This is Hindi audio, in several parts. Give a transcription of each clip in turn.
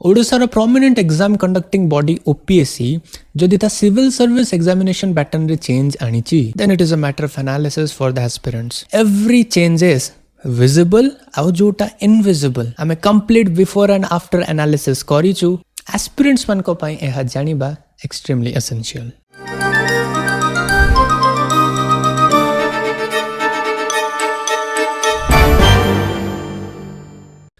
ओडिशार prominent exam conducting body OPSC जदि ता सिविल सर्विस एग्जामिनेशन पैटर्न रे चेंज आनीची then it is a matter of analysis for the aspirants every changes visible आउ जोटा इनविजिबल आमे complete before and after analysis करिछु एस्पिरेंट्स मान को पई एहा जानिबा extremely essential.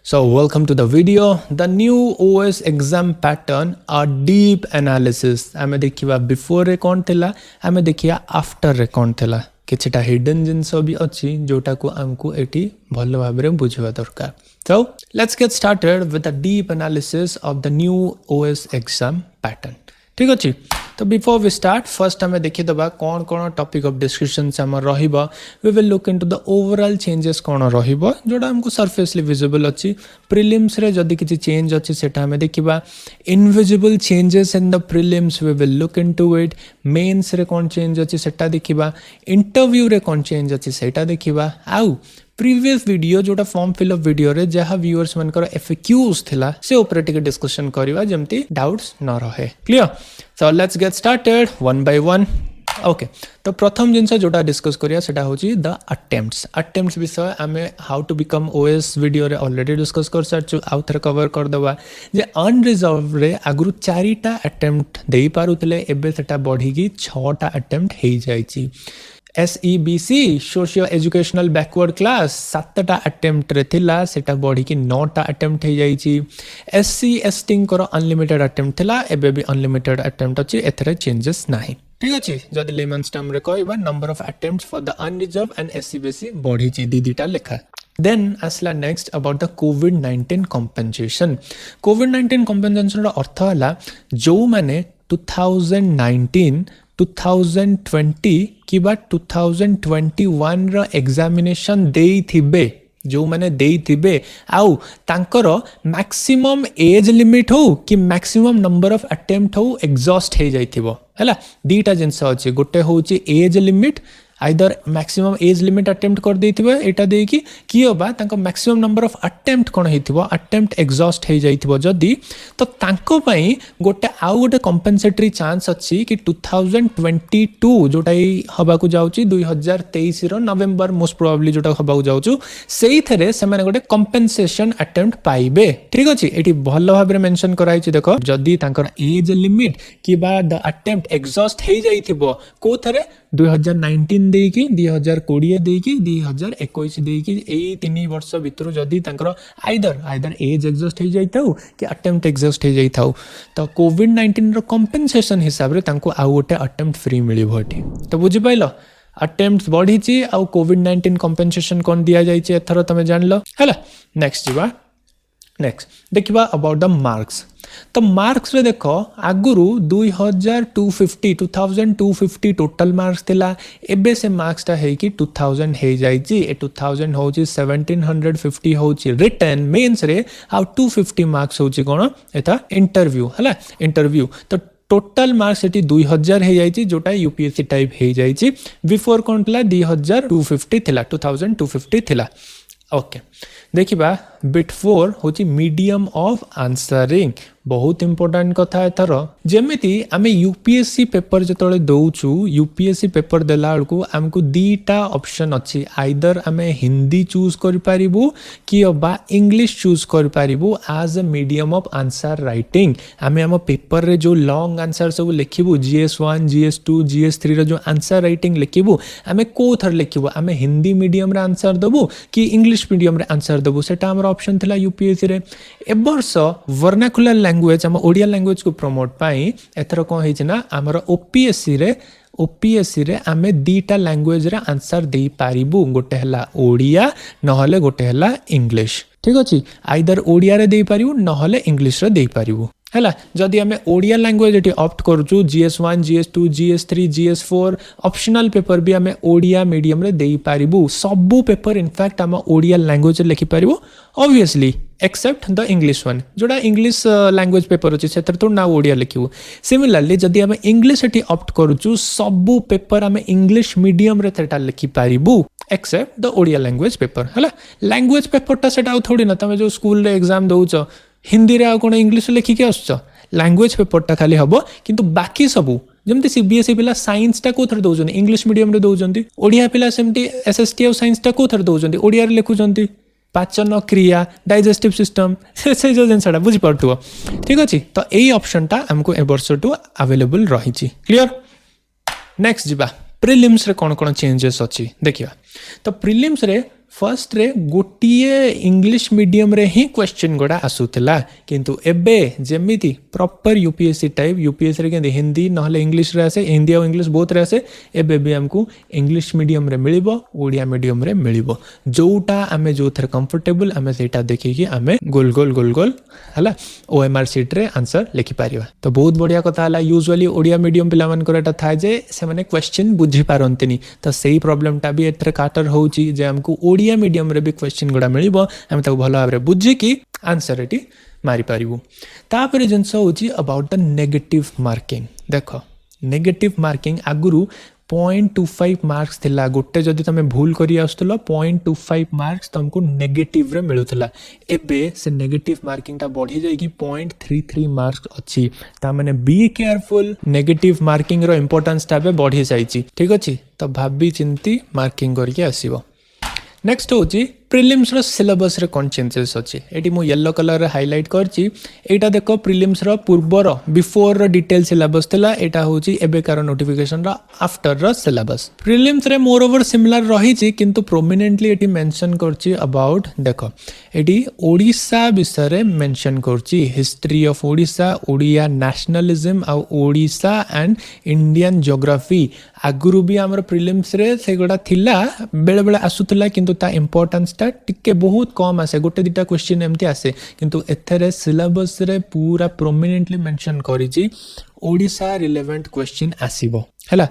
So welcome to the video. The new OS exam pattern are deep analysis. आमे देखिबा before रे कोन थिला आमे देखिया after रे कोन थिला किछटा hidden जिंस भी अछि जोटा को हमको एटी भलो भाबरे बुझवा दरकार। So let's get started with a deep analysis of the new OS exam pattern. ठीक अछि तो बिफोर वी स्टार्ट फर्स्ट हमें देखि दबा कौन कौन टॉपिक ऑफ डिस्कशन से हमर रहिबा we will look into the overall changes कौन रहिबा जोडा हमको सरफेसली विजिबल अछि प्रीलिम्स रे जदी किछि चेंज अछि सेटा हमें देखिबा invisible changes in the prelims we will look into it mains रे कौन चेंज अछि सेटा देखिबा इंटरव्यू रे कौन चेंज अछि सेटा देखिबा आउ प्रीवियस वीडियो जोटा फॉर्म फिलअप वीडियो रे जहाँ व्यूअर्स मनकर एफएक्यूज थिला से ऊपर टिके डिस्कशन करबा जेमती डाउट्स न रहे clear. So let's get started one by one. Okay तो प्रथम जिनस जोटा डिस्कस करिया सेटा होची द अटेम्प्ट्स विषय आमे how to become OS video रे ऑलरेडी डिस्कस कर सारछु आउ थरे कवर कर दबा जे अनरिजर्व रे आगुरु 4टा अटेम्प्ट देई पारुतले एबे सेटा बढ़ी की 6टा अटेम्प्ट हेई जाईची। SEBC socio educational backward class 7टा अटेम्प्ट रे थिला सेटा बढ़ी की 9टा अटेम्प्ट हे जाईची। SC ST को अनलिमिटेड अटेम्प्ट थिला एबे भी अनलिमिटेड अटेम्प्ट अछि एथरे चेंजेस नाही ठीक अछि। जदि लेमन्स टर्म रे कहबा number of attempts for the unreserved and SCBC बढ़ी ची दीटा लेखा। देन असला next about the covid compensation. Covid compensation रो अर्थ हला जो माने 2019 2020 कि बा 2021 रो एग्जामिनेशन देई थिबे जो माने देई थिबे आउ तांकर मैक्सिमम एज लिमिट हो कि मैक्सिमम नंबर ऑफ अटेम्प्ट हो एग्जॉस्ट हे जाइथिबो हला दीटा जिंस अछि गोटे होची age limit either maximum age limit attempt कर देइथिबे एटा देई कि कियो बा तांको मैक्सिमम नंबर ऑफ अटेम्प्ट कोन हेथिबो अटेम्प्ट एग्जॉस्ट हे जाइथिबो जदी तो तांको पई गोटे आउ गोटे कंपेंसेटरी चांस अछि कि 2022 जोटा हबा को जाउची 2023 रो नवंबर मोस्ट प्रोबेबली जोटा हबा को जाउचु सेई थरे से माने गोटे कंपेंसेशन अटेम्प्ट पाइबे ठीक अछि। एटी भलो भाबरे मेंशन कराई छि देखो जदी तांकर एज लिमिट कि बा द अटेम्प्ट एग्जॉस्ट हे जाइथिबो को थरे 2019 देकी 2020 देकी 2021 देकी एई 3 वर्ष भितर जदी तांकर आइदर एज एग्जॉस्ट हे जाइथाउ कि अटेम्प्ट एग्जॉस्ट हे जाइथाउ तो कोविड-19 रो कंपेंसेशन हिसाब रे तांको आ गोटे अटेम्प्ट फ्री मिलिबो एठी तो बुझि पाइलो अटेम्प्ट्स बढ़ी ची आ कोविड-19 कंपेंसेशन कोन दिया जाई ची एथरो तमे जानलो हला। नेक्स्ट जीवा नेक्स्ट देखिबा अबाउट द मार्क्स तो मार्क्स रे देखो आगुरु 2250 टोटल मार्क्स थिला एबे से मार्क्स ता है कि 2000 हे जाईची ए 2000 होची 1750 होची रिटन मेंस रे आ 250 मार्क्स होची कोन एता इंटरव्यू हला इंटरव्यू तो टोटल मार्क्स एटी 2000 हे जाईची जोटा यूपीएससी टाइप हे जाईची बिफोर कोन थिला 2250 थिला 2250 थिला। ओके देखिबा बिट 4 होची मीडियम ऑफ आंसरिंग बहुत इंपोर्टेंट कथा एथर जेमिति आमे यूपीएससी पेपर जतले दउचू यूपीएससी पेपर देला को हमको दीटा ऑप्शन अछि आइदर आमे हिंदी चूज कर पारिबु कि बा इंग्लिश चूज कर पारिबु as a medium of answer writing आमे हम पेपर रे जो लॉन्ग आंसर सब लिखिबु GS1 GS2 GS3 रे जो आंसर राइटिंग लिखिबु आमे को थर लिखिबु आमे हिंदी मीडियम रे आंसर दबु कि इंग्लिश मीडियम रे आंसर दबु सेटा हमर ऑप्शन थिला यूपीएससी रे ए वर्ष वर्नाकुलर लैंग्वेज हम ओडिया लैंग्वेज को प्रमोट पाई एथर कोन हेछि ना हमर ओपीएससी रे आमे दीटा लैंग्वेज रे आंसर देई पारिबु गोटे हला ओडिया नहले गोटे हला इंग्लिश ठीक अछि आइदर ओडिया रे देई पारिबु नहले इंग्लिश रे देई पारिबु हला। जदि आमे ओडिया लैंग्वेज एटी ऑप्ट करछु GS1 GS2 GS3 GS4 optional paper भी आमे ओडिया मीडियम रे देई पारिबु सबु पेपर इनफैक्ट हम ओडिया लैंग्वेज लिखि पारिबु obviously except the English one जोड़ा इंग्लिश लैंग्वेज पेपर अच्छे से तो ना ओडिया लिखू। सिमिलरली जदि आम इंग्लिश एटी ऑप्ट करूँ सबू पेपर आम इंग्लिश मीडियम रे तेटा लिखि पारिबु except the Odia language paper है। लैंग्वेज पेपरटा से थोड़ी ना तुम जो स्कूल रे एग्जाम दौच हिंदी रे कौन इंग्लिश लिखिकी आस लैंग्वेज पेपरटा खाली हम किंतु बाकी सबू जमती सीबीएसई पिला साइंसटा कौन दौरान इंग्लिश मीडियम रे दौरान ओडिया पिला सेमती एसएसटी और साइंसटा कौन दौरान ओडिया रे लिखुंट पाचन क्रिया डाइजेस्टिव सिस्टम से जो जिनसा बुझीपु ठीक अच्छे तो यही ऑप्शनटा आमको ए वर्ष टू अवेलेबल रही क्लियर नेक्स्ट जीवा प्रिलिम्स रे कौन कौन चेंजेस अच्छी देखिए तो प्रिलिम्स रे फर्स्ट रे गोटे इंग्लिश मीडियम रे ही क्वेश्चन गुड़ा आसूला किंतु एबे जेमिति प्रॉपर यूपीएससी टाइप यूपीएससी रे केंदे हिंदी नहले इंग्लिश रे आसे हिंदी और इंग्लिश बोथ रे आसे एबे भी हमको इंग्लिश मीडियम रे मिलिबो ओडिया मीडियम रे मिलिबो जोटा आमे जो थर कंफर्टेबल आमे सेटा देखि कि आमे गोल गोल गोल गोल हला ओएमआर सीट रे आंसर लिखि पारिबा तो बहुत बढ़िया कथा हला यूजुअली ओडिया मीडियम पिला मन करटा था जे से माने क्वेश्चन बुझी पारंतनी तो सेही प्रॉब्लम टा भी एथरे काटर होउची जे हमको ओडिया मीडियम रे भी क्वेश्चन गुड़ा मिलिबो हम ताको भलो भाबरे बुझी कि आंसर एटी मारी पारिबो तापर जिनस होची अबाउट द नेगेटिव मार्किंग देखो नेगेटिव मार्किंग आगुरु 0.25 मार्क्स थिला गोटे जदि तमे भूल करी आस्तलो 0.25 मार्क्स तुमको नेगेटिव रे मिलुथला एबे से नेगेटिव मार्किंग ता बढ़ी जाई कि 0.33 मार्क्स अछि ता माने बी केयरफुल नेगेटिव मार्किंग रो इंपोर्टेंस ता बे बढ़ी जाईची ठीक अछि तो भाबी चिंती मार्किंग करके आसीबो नेक्स्ट होची प्रिलिम्स रो सिलेबस रे कोन चेंजेस अछि एटी मु येलो कलर रे हाइलाइट करची एटा देखो प्रिलिम्स रो पूर्व रो बिफोर रो डिटेल सिलेबस थिला एटा होची एबे कार नोटिफिकेशन रो आफ्टर रो सिलेबस प्रिलिम्स रे मोर ओवर सिमिलर रही छि किंतु प्रोमिनेंटली एटी मेंशन करची अबाउट देखो एटी ओडिसा विषय रे मेंशन करची history of Odisha Odia nationalism आ ओडिसा एंड इंडियन ज्योग्राफी आगुरु भी हमर प्रिलिम्स रे सेगोडा थिला बेले बेले आसुतला किंतु ता इंपोर्टेंस टिके बहुत कम आसे गोटे दिटा क्वेश्चन एमती आसे किंतु एथरे सिलेबस रे पूरा प्रोमिनेंटली मेंशन करिछि ओडिसा रिलेवेंट क्वेश्चन आसीबो हैला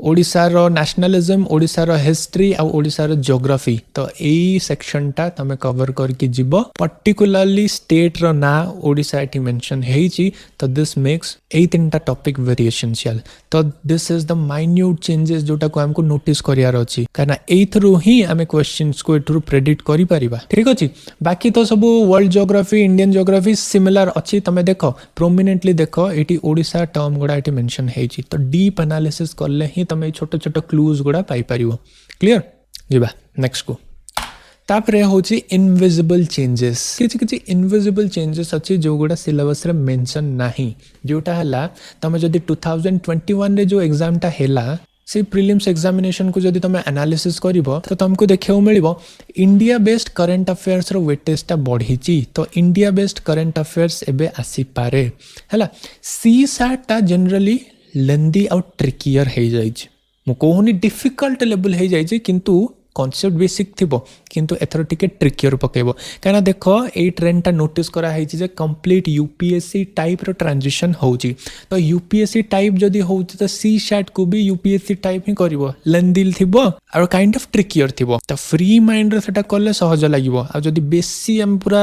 ओडिसा रो नेशनलिज्म ओडिसा रो हिस्ट्री आ ओडिसा रो ज्योग्राफी तो एई सेक्शन टा तमे कवर करके जिवो पर्टिकुलरली स्टेट रो ना ओडिसा एटी मेंशन हेछि तो दिस मेक्स एई तीनटा टॉपिक वेरी एसेंशियल तो this is the minute changes जोटा को हमको नोटिस करियार अछि काना एई थ्रू ही हमें क्वेश्चंस को एथ्रू प्रेडिक्ट करि परिबा ठीक अछि बाकी तो सब world geography Indian geography similar अछि तमे देखो प्रोमिनेंटली देखो एटी ओडिसा टर्म गुडा एटी मेंशन हेछि तो डीप एनालिसिस करले ही तमे छोटे छोटे क्लूज गुडा पाई परिबो क्लियर जिबा नेक्स्ट को तापरे होची इनविजिबल चेंजेस किछि किछि इनविजिबल चेंजेस अछि जो गुडा सिलेबस रे मेंशन नाही जोटा हला तमे जदी 2021 रे जो एग्जाम ता हेला से प्रीलिम्स एग्जामिनेशन को जदि तुम एनालिसिस करिवो तो तुमको देखियो मिलिबो इंडिया बेस्ड करंट अफेयर्स रो वेटेज ता बढ़ीची तो इंडिया बेस्ड करंट अफेयर्स एबे आसी पारे हैला सी सैट ता जनरली लेंदी और ट्रिकियर हे जाइछ मु कोहुनी डिफिकल्ट लेवल हे जाइछ किंतु कॉन्सेप्ट बेसिक थिबो किंतु एथर टिके ट्रिकियर पकेबो काना देखो ए ट्रेंड ता नोटिस करा हेछि जे कंप्लीट यूपीएससी टाइप रो ट्रांजिशन होउची तो यूपीएससी टाइप जदी होउची तो सी सैट को भी यूपीएससी टाइप ही करिवो लेंदिल थिबो और काइंड ऑफ ट्रिकियर थिबो तो फ्री माइंड रे सेटा करले सहज लागिवो आ जदी बेसी हम पूरा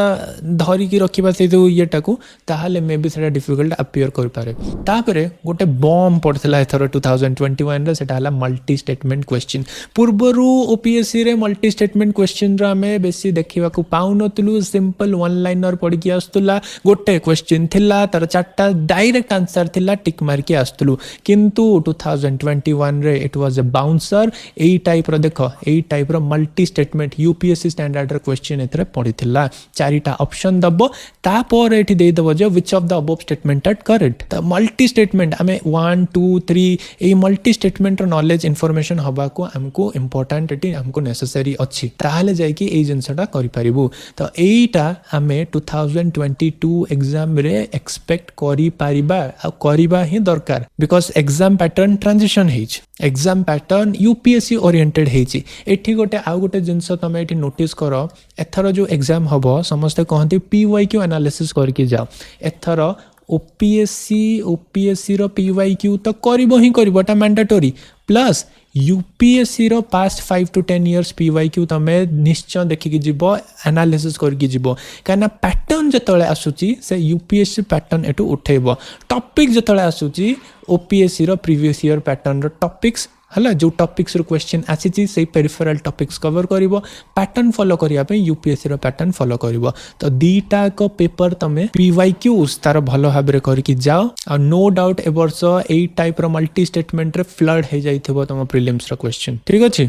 धरि की रखिबा से जो येटा को ताहाले मे बी सेटा डिफिकल्ट अपियर कर पारे तापरे गोटे बम पड़थला एथर 2021 रे सेटा हला मल्टी स्टेटमेंट क्वेश्चन पूर्वरु ओपीएससी रे मल्टी स्टेटमेंट क्वेश्चन रा में बेसी देखिबा को पाउ नतलु सिंपल वन लाइनर पढ़ के आस्तुला गोटे क्वेश्चन थिला तार चारटा डायरेक्ट आंसर थिला टिक मार के आस्तुलु किंतु 2021 रे इट वाज अ बाउंसर एई टाइप रो देखो एई टाइप रो मल्टी स्टेटमेंट यूपीएससी स्टैंडर्ड रो क्वेश्चन एथरे पढ़िथिला चारिटा ऑप्शन दबो तापर एठी देई दबो जे which of the above statement are correct त मल्टी स्टेटमेंट हमें 1 2 3 एई मल्टी स्टेटमेंट रो नॉलेज इंफॉर्मेशन हबा को हमको इंपोर्टेंट एटी हमको नेसेसरी अछि ताहाले जाय कि एई जिंसटा करि परिबो तो एईटा हमें 2022 एग्जाम रे एक्सपेक्ट करि परिबा आ करिबा ही दरकार बिकॉज़ एग्जाम पैटर्न ट्रांजिशन हेछ एग्जाम पैटर्न यूपीएससी ओरिएंटेड हेछि एठी गोटे आ गोटे जिंस तमे एठी नोटिस करो एथरो जो एग्जाम हबो समस्त कहंती पीवाईक्यू एनालिसिस करके जाओ एथरो ओपीएससी रो पीवाईक्यू तो करिवो ही करिवो ता मैंडेटरी प्लस यूपीएससी रो पास्ट 5 to 10 इयर्स पीवाईक्यू तमे निश्चय देखि कि जीवो एनालिसिस करके जीवो काना पैटर्न जतळे आसुची से यूपीएससी पैटर्न एटू उठेबो टॉपिक जतळे आसुची ओपीएससी रो प्रीवियस ईयर पैटर्न रो टॉपिक्स हला जो टॉपिक्स रो क्वेश्चन आसी से पेरिफेरल टॉपिक्स कवर करिवो पैटर्न फॉलो करिया पे यूपीएससी रो पैटर्न फॉलो करिवो तो दीटा को पेपर तमे पीवाईक्यूज तार भलो भाबरे करके जाओ आ नो डाउट ए वर्ष एई टाइप रो मल्टी स्टेटमेंट रे फ्लड हे जाइथिबो तम प्रीलिम्स रो क्वेश्चन ठीक अछि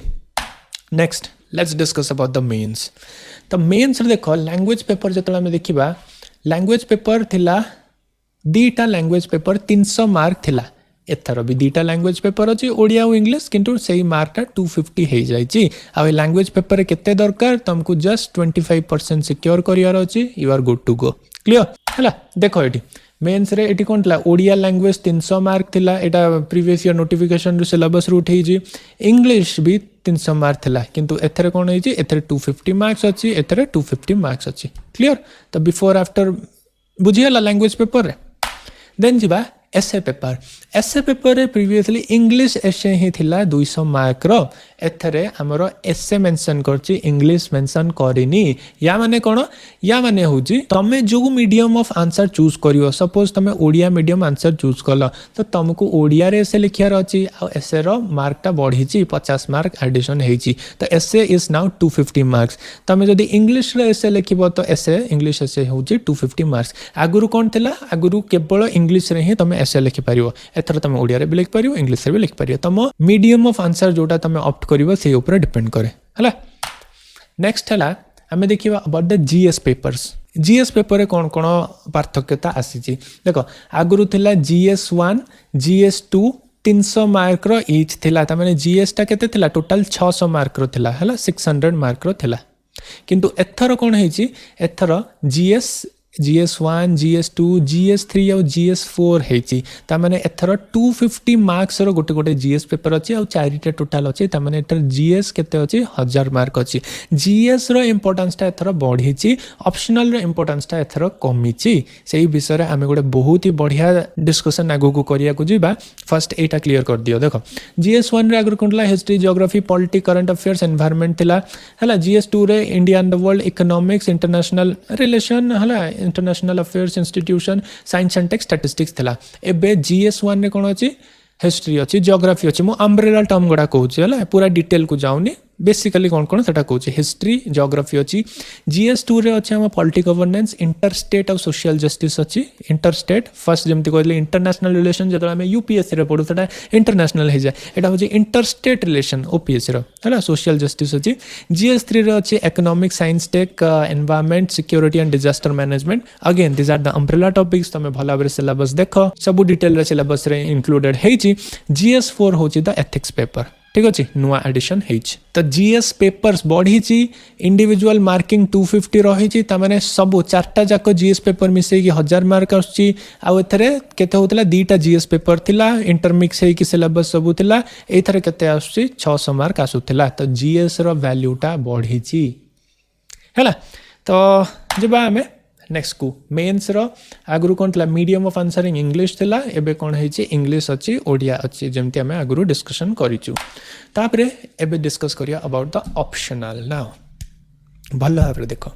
next let's discuss about the mains तो मेंस रे देखो लैंग्वेज पेपर जतला में देखिबा लैंग्वेज पेपर थिला दीटा लैंग्वेज पेपर 300 मार्क थिला एथर भी दीटा लैंग्वेज पेपर अच्छी ओडिया और इंग्लिश किंतु सही मार्कटा 250 हो जाए आ लैंग्वेज पेपर केते दरकार तुमको जस्ट 25% सिक्योर करियार अछि you are good to go clear हला देखो एटी मेंस रे एटी कोन थला ओडिया लैंग्वेज 300 मार्क थिला एटा प्रीवियस ईयर नोटिफिकेशन रो सिलेबस रो उठै जी इंग्लिश भी 300 मार्क थिला किंतु एथरे कोन होई जी एथरे 250 मार्क्स अछि एथरे 250 मार्क्स अछि क्लियर तो बिफोर आफ्टर बुझियला लैंग्वेज पेपर रे देन जिबा एसे पेपर रे प्रीवियसली इंग्लिश एसे ही थिला 200 मार्क रो एथरे हमरो एसे मेंशन करची इंग्लिश मेंशन करिनी या माने कोन या माने होजी तमे जो मीडियम ऑफ आंसर चूज करियो सपोज तमे ओडिया मीडियम आंसर चूज कलो तो तुमको ओडिया रे एसे लिखियार अछि आ एसे रो मार्कटा बढ़ीची 50 मार्क एडिशन हेची तो एसे इज नाउ 250 मार्क्स तमे जदी इंग्लिश रे एसे लिखिबो तो एसे इंग्लिश एसे होजी 250 मार्क्स आगुरु कोन थिला आगुरु केवल इंग्लिश रे ही तमे एसे लिखि पारियो एथर तमे ओडिया रे भी लिख पारियो इंग्लिश रे भी लिख पारियो तम मीडियम ऑफ आंसर जोटा तमे ऑप्ट करिवो से ऊपर डिपेंड करे हला नेक्स्ट हला हमें देखिबा अबाउट द जीएस पेपर रे कोन कोन पार्थक्यता आसी छी देखो आगुरु थिला जीएस 1 जीएस 2 300 मार्क रो ईच थिला त माने जीएस टा केते थिला टोटल 600 मार्क रो थिला हला 600 मार्क रो थिला किंतु एथर कोन है छी एथर GS1 GS2 GS3 और GS4 हेची ता माने एथर 250 मार्क्स रो गोटे गोटे GS पेपर अछि और चारिटा टोटल अछि ता माने एथर GS केते अछि 1000 मार्क अछि GS रो इंपोर्टेंस ता एथर बढ़ीची ऑप्शनल रो इंपोर्टेंस ता एथर कमीची सेही विषय रे हमें गोटे बहुत ही बढ़िया डिस्कशन आगु को करिया को जिबा फर्स्ट एटा क्लियर कर दियो देखो GS1 रे आगु कोनला history geography polity current affairs environment थिला हला GS2 रे India and the world economics international relation हला international affairs institution science and tech statistics थिला एबे GS1 रे कोन अछि हिस्ट्री अछि ज्योग्राफी अछि मो अम्ब्रेला टर्म गडा कहूची हला पूरा डिटेल को जाउनी बेसिकली कोन कोन सेटा कहूची हिस्ट्री ज्योग्राफी अछि GS2 रे अछि हम पॉलिटिकल गवर्नेंस इंटरस्टेट और सोशल जस्टिस अछि इंटरस्टेट फर्स्ट जेमति कहले इंटरनेशनल रिलेशन जतला में यूपीएससी रे पढु सेटा इंटरनेशनल हे जाय एटा होची इंटरस्टेट रिलेशन ओपीएससी रो हला सोशल जस्टिस अछि GS3 रे अछि economic science tech environment security and disaster management again this are the umbrella topics तमे भला बरे सिलेबस देखो सब डिटेल रे सिलेबस रे इंक्लूडेड हेची GS4 होची द एथिक्स पेपर ठीक अच्छे नुआ एडिशन हेच तो जीएस पेपर्स बढ़ी इंडिविजुअल मार्किंग 250 रही ताने सब चार्टा जाक जीएस पेपर मिसेकी 1000 मार्क आउे केते होतला दीटा जीएस पेपर थिला इंटरमिक्स हेकी सिलेबस सब थिला एथरे केते आसुची 600 मार्क आसुथिला तो जीएस रो वैल्यूटा बढ़ी हैला तो जबा हमें नेक्स्ट को मेंस रो आगुरु कोन थला मीडियम ऑफ आंसरिंग इंग्लिश थिला एबे कोन हेची इंग्लिश अछि ओडिया अछि जेमति हमें आगुरु डिस्कशन करिचु तापरे एबे डिस्कस करिया अबाउट द ऑप्शनल नाउ भलो भाबरे देखो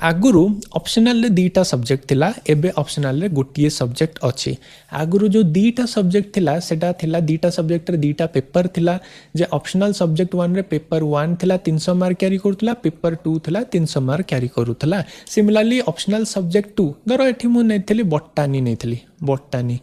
आगुरु ऑप्शनल रे दीटा सब्जेक्ट थिला एबे ऑप्शनल रे गोटिए सब्जेक्ट अछि आगुरु जो दीटा सब्जेक्ट थिला सेटा थिला दीटा सब्जेक्ट रे दीटा पेपर थिला जे ऑप्शनल सब्जेक्ट 1 रे पेपर 1 थिला 300 मार्क कैरी करथला पेपर 2 थिला 300 मार्क कैरी करूथला सिमिलरली ऑप्शनल सब्जेक्ट 2 दरो एठी मु नेथली बॉटनी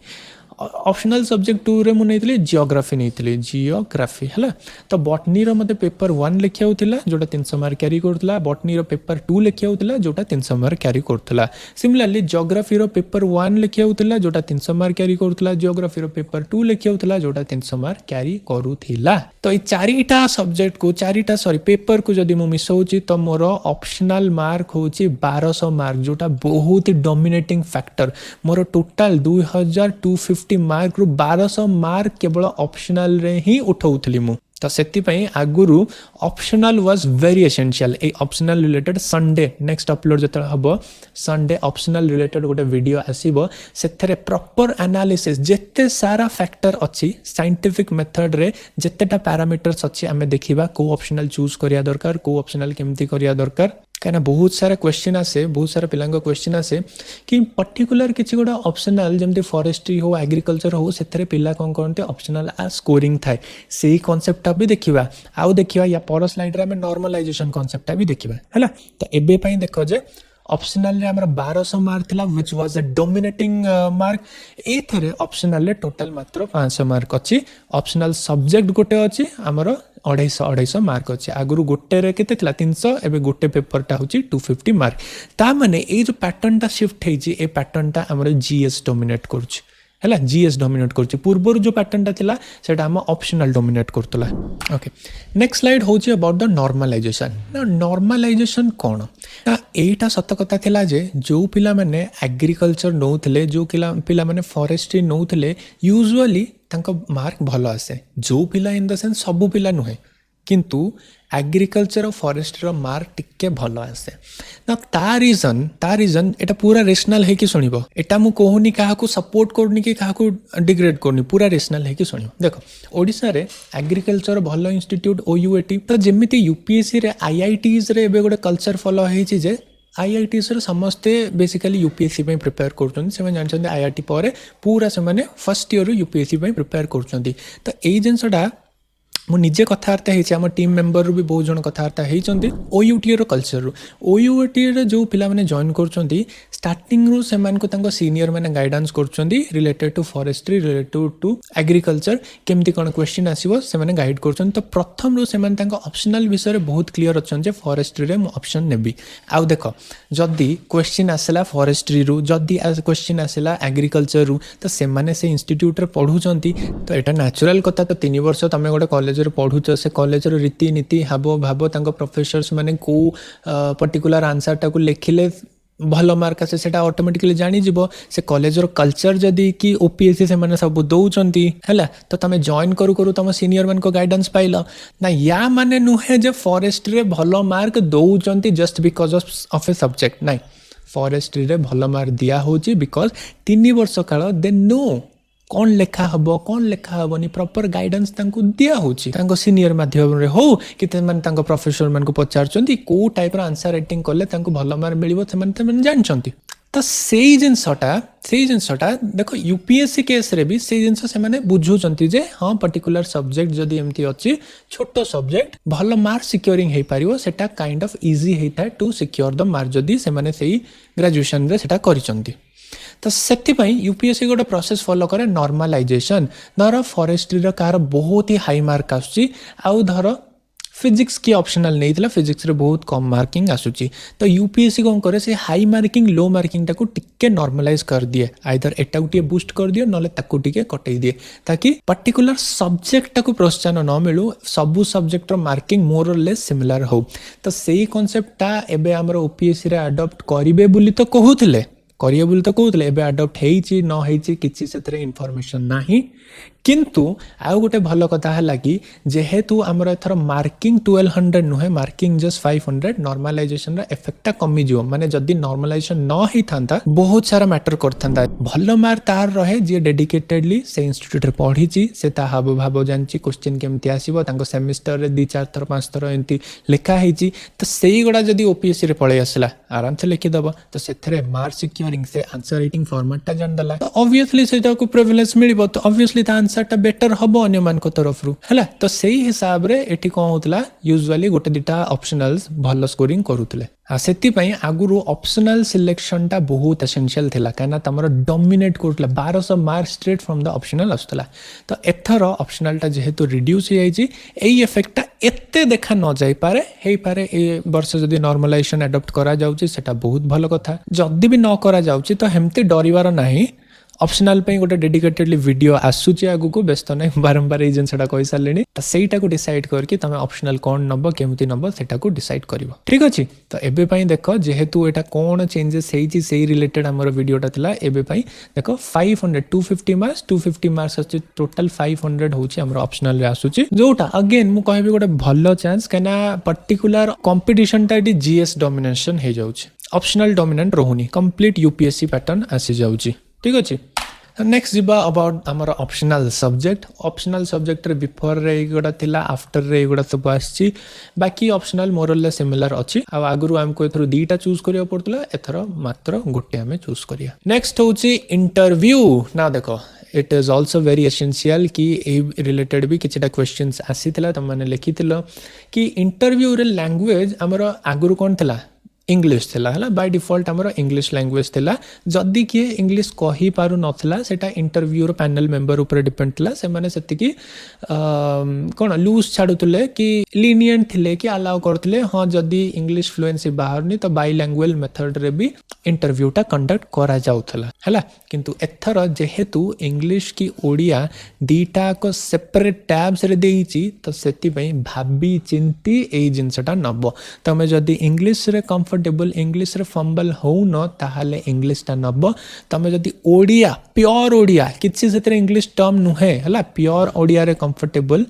ऑप्शनल सब्जेक्ट 2 रे मु नेथली जियोग्राफी हला तो बॉटनी रो मते पेपर 1 लिखिया होतिला जोटा 300 मार्क कैरी करथला बॉटनी रो पेपर 2 लिखिया होतिला जोटा 300 मार्क कैरी करथला सिमिलरली ज्योग्राफी रो पेपर 1 लिखिया होतिला जोटा 300 मार्क कैरी करथला ज्योग्राफी रो पेपर 2 लिखिया होतिला जोटा 300 मार्क कैरी करूथिला तो ई चारिटा पेपर को जदी मु मिसौची तो मोर ऑप्शनल मार्क होची 1200 मार्क जोटा बहुत ही डोमिनेटिंग फैक्टर मोर टोटल 2250 मार्क रु 1200 मार्क केवल ऑप्शनल रे ही उठाउथली मु तो सेति पई आगुरु optional was very essential a optional related Sunday next upload जतरा हबो संडे ऑप्शनल रिलेटेड गोटे वीडियो आसीबो सेथरे प्रॉपर एनालिसिस जेते सारा फैक्टर अछि साइंटिफिक मेथड रे जेतेटा पैरामीटर्स अछि हमें देखिबा को ऑप्शनल चूज करिया दरकार को ऑप्शनल केमती करिया दरकार कहीं बहुत सारा क्वेश्चन आसे बहुत सारा पिलांग क्वेश्चन आसे कि पर्टिकुलर किसी गोटे ऑप्शनल जमती फॉरेस्ट्री हो एग्रीकल्चर हो से पिला कौन करते ऑप्शनल आ स्कोरिंग थाए से कॉन्सेप्टटा भी देखा आउ देखा या पर स्लाइड रे नॉर्मलाइजेशन कॉन्सेप्टटा भी देखा है तो एबे देख जे ऑप्शनल रे हमर 1200 मार्क थिला which was a dominating mark एथरे ऑप्शनल रे टोटल मात्र 500 मार्क अछि ऑप्शनल सब्जेक्ट गोटे अछि हमर 250 मार्क अच्छे आगु गोटे रे केते थिला 300 एबे गोटे पेपरटा होची 250 मार्क ता माने ए जो पैटर्नटा शिफ्ट हेजी ए पैटर्नटा हमर जीएस डोमिनेट करछि है जीएस डोमिनेट करछि पूर्वर जो पैटर्नटा थिला सेटा हम optional dominate Kartala okay next slide होची अबाउट द नॉर्मलाइजेशन ना नॉर्मलाइजेशन कोन ना एटा सत कथा थिला जे जो पिला माने एग्रीकल्चर नौथले जो पिला माने फॉरेस्ट्री नौथले यूजुअली तांको मार्क भलो आसे जो पिला इन द सेंस सब पिला नुहे किंतु एग्रीकल्चर और फॉरेस्ट्री मार्क टिके भलो आसे ना ता रीजन एटा पूरा रेशनल है कि सुनिबो एटा मु कहूनी काहाकू सपोर्ट करनी कि काहाकू डिग्रेड करनी पूरा रेशनल है कि सुनिबो देखो ओडिसा रे एग्रीकल्चर भलो इंस्टीट्यूट ओयूएटी तो जेमिति यूपीएससी रे आईआईटीज रे एबे गोटे कल्चर फॉलो हेछि जे आईआईटीज समस्ते बेसिकली यूपीएससी पे प्रिपेयर कर जानते आईआईटी पर पूरा से फर्स्ट ईयर यूपीएससी पे प्रिपेयर कर तो यही जिनसटा मु निजे कथबार्ता होती आम टीम मेम्बर भी बहुत जन कथबार्ता होती ओयूटी कल्चर ओयूटी जो पिला माने जॉइन कर स्टार्टिंग रु से सीनियर मैंने गाइडेंस कर related to forestry related to agriculture केमती कौन क्वेश्चन आसो से गाइड कर तो प्रथम रु से ऑप्शनल विषय बहुत क्लीयर अच्छा फॉरेस्ट्री रे ऑप्शन नेबी आउ देख जदि क्वेश्चन आसला फॉरेस्ट्री रु जदि क्वेश्चन आसला एग्रीकल्चर रु तो से इंस्टीट्यूट रे पढ़ुचंती तो एटा नेचुरल कथा तो 3 वर्ष तुम गोटे कॉलेज पढ़ुच से कॉलेज रीतिनीति हाव भाव प्रोफेसर्स माने को पर्टिकुलर आंसर टाक लिखिले भल मार्क आसे सेटा ऑटोमेटिकली जानी जीवो से कॉलेज रो कल्चर जदी कि ओपीएससी से माने सब दउचंती हैला तो तमे जॉइन करू करू तम सीनियर मन को गाइडेंस पाइलो ना या माने नुहे जे फॉरेस्ट्री रे भल मार्क दउचंती just because of a subject नहीं फॉरेस्ट्री रे भल मार्क दिया होची बिकॉज 3 वर्ष काल दे नो कौन लेखा हबो कौन लेखा हबनी प्रॉपर गाइडेंस तांको दिया होची तांको सीनियर माध्यम रे हो कि तमन तांको प्रोफेसर मन को पचारचंती को टाइप रो आंसर राइटिंग करले तांको भल मार्क मिलिबो तमन जानचंती तो सेई जिनसटा देखो यूपीएससी केस रे भी सेई जिनस से माने बुझुचंती जे हां पर्टिकुलर सब्जेक्ट जदी एमती अछि छोटो सब्जेक्ट भल मार्क सिक्योरिंग हे पारिबो सेटा काइंड ऑफ इजी हेता टू सिक्योर द मार्क जदी से माने सेई ग्रेजुएशन रे सेटा करिचंती तो से यूपीएससी गोटे प्रोसेस फॉलो करे नॉर्मलाइजेशन धर फॉरेस्ट्री कार बहुत ही हाई मार्क आसुची आउ धर फिजिक्स की ऑप्शनल नहीं थिला फिजिक्स रे बहुत कम मार्किंग आसुची तो यूपीएससी कौन करे से हाई मार्किंग लो मार्किंग टाको टिके नॉर्मलाइज कर दिए आइदर एटा गोटे बूस्ट कर दिए नले ताको टिके कटई दिए ताकि पर्टिकुलर सब्जेक्ट टाको प्रोत्साहन न मिलू सबु सब्जेक्ट रो मार्किंग मोर और लेस सिमिलर हो तो सेही कांसेप्टटा एबे हमर ओपीएससी रे अडॉप्ट करिवे बोली तो कहूथिले करिए बोली तो कहते एबे अडॉप्ट हेइची न हेइची किछि सेतरे इन्फॉर्मेशन नाही किंतु आउ गोटे भल कथा है कि जेहेतु आमर एथर मार्किंग 1200 नुहे मार्किंग जस्ट 500 नॉर्मलाइजेशन रा इफेक्टटा कमी जिवो माने जदी नॉर्मलाइजेशन न ही थांता बहुत सारा मैटर करथांता भल मार्क तार रहे जे डेडिकेटेडली से इंस्टीट्यूट रे पढ़ीची से ता हाव भाव जानची क्वेश्चन केमती आसीबो तांको सेमिस्टर रे 2-4 थर 5 थर एंती लिखा हेची तो सेही गोडा जदी ओपीएससी रे पळे आसला आराम से लिखि दबो तो सेथरे मार्क सिक्योरिंग से आंसर राइटिंग फॉर्मेट ता जान दला तो ऑब्वियसली सेटा को प्रिविलेज मिलिबो तो ऑब्वियसली ता आंसर बेटर हम अन्य मान तरफ रू है तो से हिसाब रे एठी कौन होतला यूजुअली गोटे दिटा ऑप्शनल्स भल स्कोरिंग करूतले से आगुरु ऑप्शनल सिलेक्शन टा बहुत एसेंशियल थिला काना तमरो डोमिनेट करतला 1200 mark straight from the optional आस्तला तो एथर ऑप्शनल टा जेहेतु रिड्यूस हो जाइछि एई इफेक्ट टा एते देखा न जाई पारे हे पारे ए वर्ष जदी नॉर्मलाइजेशन अडॉप्ट करा जाउछि सेटा बहुत भलो कथा जदी भी न करा जाउछि तो हेमते डरिवार नाही ऑप्शनल पे गोटे डेडिकेटेडली वीडियो आसूची आगु को व्यस्त नहीं बारंबार ये जिनसा कही सारे तो सहीटा को डिसाइड करके तुम ऑप्शनल कौन नब केमती नब सेटा को डिसाइड करिवो ठीक अछि तो एबे पई देखो जेहेतु एटा कौन चेंजेस हेछि सेही रिलेटेड हमर वीडियोटा थिला एबे पई देखो 500 250 मार्क्स अछि टोटल 500 होछि हमर ऑप्शनल रे आसूची जोटा अगेन मु कहबी गोटे भलो चांस कना पर्टिकुलर कंपटीशन टा जीएस डोमिनेशन हे जाउछि ऑप्शनल डोमिनेंट रहउनी कंप्लीट यूपीएससी पैटर्न आसी जाउछि ठीक अछि नेक्स्ट जीवा अबाउट आमर ऑप्शनल सब्जेक्ट रे बिफोर रे एगुड़ा थिला आफ्टर रे एगुड़ा सब आछि बाकी ऑप्शनल मोरले सिमिलर अछि आ आगुरु हमको एथरो दीटा चूज करिया पड़तला एथरो मात्र गोटे हमें चूज करिया नेक्स्ट होछि इंटरव्यू ना देखो it is also very essential कि रिलेटेड भी किछटा क्वेश्चंस आसीथिला तुम माने लिखिथिलो कि इंटरव्यू रे लैंग्वेज हमर आगुरु कोन थिला इंग्लिश थिला हला बाय डिफॉल्ट हमर इंग्लिश लैंग्वेज थिला जदी कि इंग्लिश कहि पारु नथिला सेटा इंटरव्यू रो पैनल मेंबर ऊपर डिपेंड थिला से माने सेति कि कोन लूज छाडुतले कि लीनिएंट थिले कि अलाउ करथिले हां जदी इंग्लिश फ्लुएंसी बाहर नि तो बाइलैंग्वेज मेथड रे भी इंटरव्यूटा कंडक्ट करा जाउथला हला किंतु एथर जेहेतु इंग्लिश की ओडिया दीटा को सेपरेट टैब्स रे देइची तो सेति पई भाबी चिंती ए जिंसटा नबो तमे जदी इंग्लिश रे कंफर्टेबल इंग्लिश रे फंबल हो न ताहाले इंग्लिश टा नबो तमे जदी ओडिया प्योर ओडिया किछि सेतरे इंग्लिश टर्म नुहे हला प्योर ओडिया रे कंफर्टेबल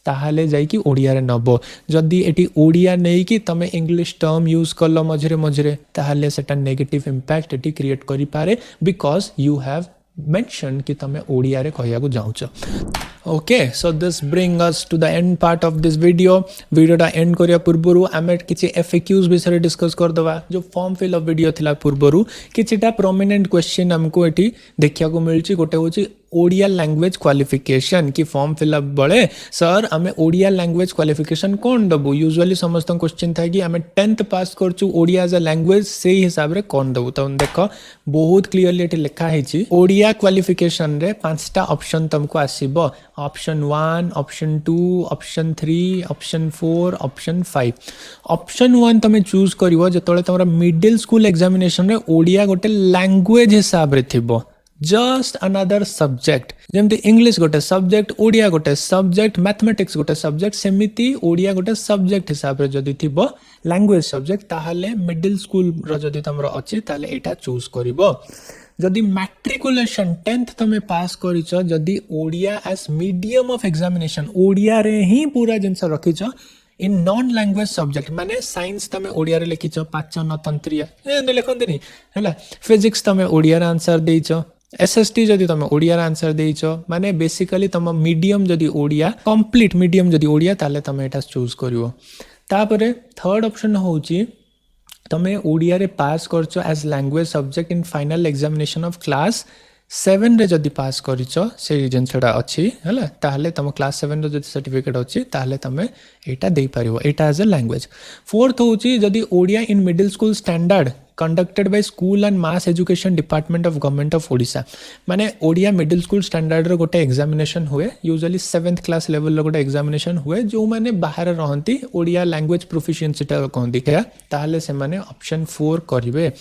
ताहाले जाई कि ओडिया रे नबो जदी एटी ओडिया नै कि तमे इंग्लिश टर्म यूज करलो मझरे मझरे ताहाले सेटा नेगेटिव इंपैक्ट एटी क्रिएट करि पारे बिकॉज यू हैव मेंशन कि तमे ओडिया रे कहया को जाउछ okay so this bring us to the end part of this वीडियोटा एंड करिया पूर्वरु आमे किछि एफएक्यूज विषय डिस्कस कर दवा जो फॉर्म फिल अप वीडियो थिला पूर्वरु किछिटा प्रोमिनेंट क्वेश्चन हमको एटी देखिया को मिलची गोटे होची ओडिया लैंग्वेज क्वालिफिकेशन की फॉर्म फिलअप बड़े सर आम ओडिया लैंग्वेज क्वालिफिकेशन कौन दबू यूजुअली समस्त क्वेश्चन था कि आम 10th पास करचु ओडिया एज अ लैंग्वेज से हिसाब रे कौन दबू तो देख बहुत क्लियरली एटी लिखा है ओडिया क्वालिफिकेशन रे 5टा ऑप्शन तुमको आसीबो option 1 option 2 option 3 option 4 option 5 option 1 तुम चूज करिवो जतले तुमरा मिडिल स्कूल एग्जामिनेशन रे ओडिया गोटे लैंग्वेज हिसाब रे थिबो जस्ट अनदर सब्जेक्ट जमती इंग्लिश गोटे सब्जेक्ट ओडिया गोटे सब्जेक्ट मैथमेटिक्स गोटे सब्जेक्ट सेमिति ओडिया गोटे सब्जेक्ट हिसाब रे जदी थिबो लैंग्वेज सब्जेक्ट ताहाले मिडिल स्कूल रो जदी तमरो अछि ताहाले एटा चूज करिवो जदी मैट्रिकुलेशन 10th तमे पास करिचो जदी Odia as medium of examination Odia रे ही पूरा जिंस रखिचो इन नॉन लैंग्वेज सब्जेक्ट माने साइंस तमे ओडिया रे लिखिचो पाचन तंत्रिया ए लिखंतनी हला फिजिक्स तमे ओडिया रे आंसर देइचो एसएसटी जदी तुम ओडिया आंसर देइचो माने बेसिकली तुम मीडियम जदी ओडिया कंप्लीट मीडियम जदी ओडिया ताले तुम एटा चूज करिवो तापरे थर्ड ऑप्शन होची तुमे ओडिया रे पास करचो as language subject in final examination of class 7 रे जदी पास करिचो से जिनसडा अछि हला ताले तुम क्लास 7 रे जदी सर्टिफिकेट अछि ताले तुमे एटा देई परिवो एटा एज अ लैंग्वेज फोर्थ होची जदी Odia in middle school standard conducted by school and mass education department of government of Odisha माने ओडिया मिडिल स्कूल स्टैंडर्ड रो गोटे एग्जामिनेशन हुए यूजुअली 7th क्लास लेवल रो गोटे एग्जामिनेशन हुए जो माने बाहर रहंती ओडिया लैंग्वेज प्रोफिशिएंसी टा कहंदी ताले से माने ऑप्शन 4 करिवे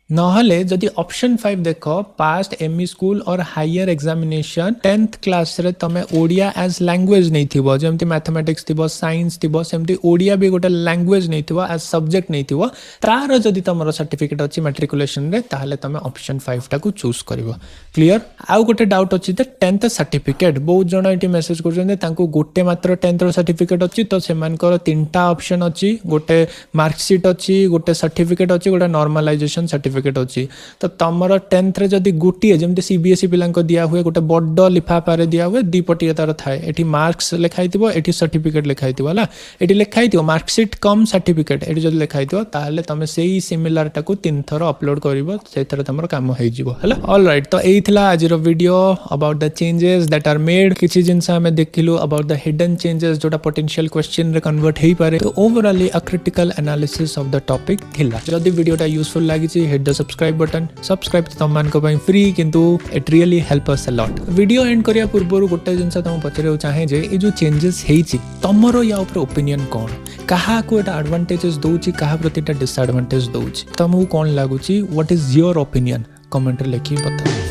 नहले जदि ऑप्शन 5 देखो पास्ट एमई स्कूल और हायर एग्जामिनेशन 10th क्लास रे तमे ओडिया एज लैंग्वेज नहीं थिबो जेमति मैथमेटिक्स थिबो साइंस थिबो सेमति ओडिया भी गोटे लैंग्वेज नहीं थिबो एज सब्जेक्ट नहीं थिबो तार जदि तमरो सर्टिफिकेट अछि मैट्रिकुलेशन रे ताहले तमे ऑप्शन 5 टा को चूज करबो क्लियर आउ गोटे डाउट अछि त 10th सर्टिफिकेट बहुत जण एटी मेसेज करजन तांको गोटे मात्र 10th रो सर्टिफिकेट अछि तो सेमानकर तीनटा ऑप्शन अछि गोटे मार्कशीट अछि गोटे सर्टिफिकेट अछि गोटे नॉर्मलाइजेशन सर्टिफिकेट अछि तो तमरो 10th रे जदी गुटिए जेमते सीबीएसई पिलांक दिया हुए गोटे बड्ड लिफाफा रे दिया हुए दीपटिया तार थाए एठी मार्क्स लिखाइतिबो एठी सर्टिफिकेट लिखाइतिबो हला एठी लिखाइतिबो मार्कशीट कम सर्टिफिकेट एठी जदी लिखाइतिबो ताहले तमे सेही सिमिलर टाको 3 थरो अपलोड करिवो सेथरे तमरो काम होई जिवो हला ऑलराइट तो एही थिला आजिरो video about the changes that are made किछि जिंस हमें देखिलु अबाउट द हिडन चेंजेस जोटा पोटेंशियल क्वेश्चन रे कन्वर्ट हेई पारे तो overall a critical analysis of the topic थिला जदी वीडियोटा यूजफुल लागि छि hit the subscribe button subscribe तममान को बाय फ्री किंतु it really help us a lot video end करिया पूर्वरु गोटे जिंस तम पचरेउ चाहे जे ए जो चेंजेस हेई छि तमरो या ऊपर ओपिनियन कोन कहा को एटा एडवांटेजेस दोउछि कहा प्रतिटा डिसएडवांटेज दोउछि तमु कोन लागुछि what is your opinion comment रे लिखि बताओ।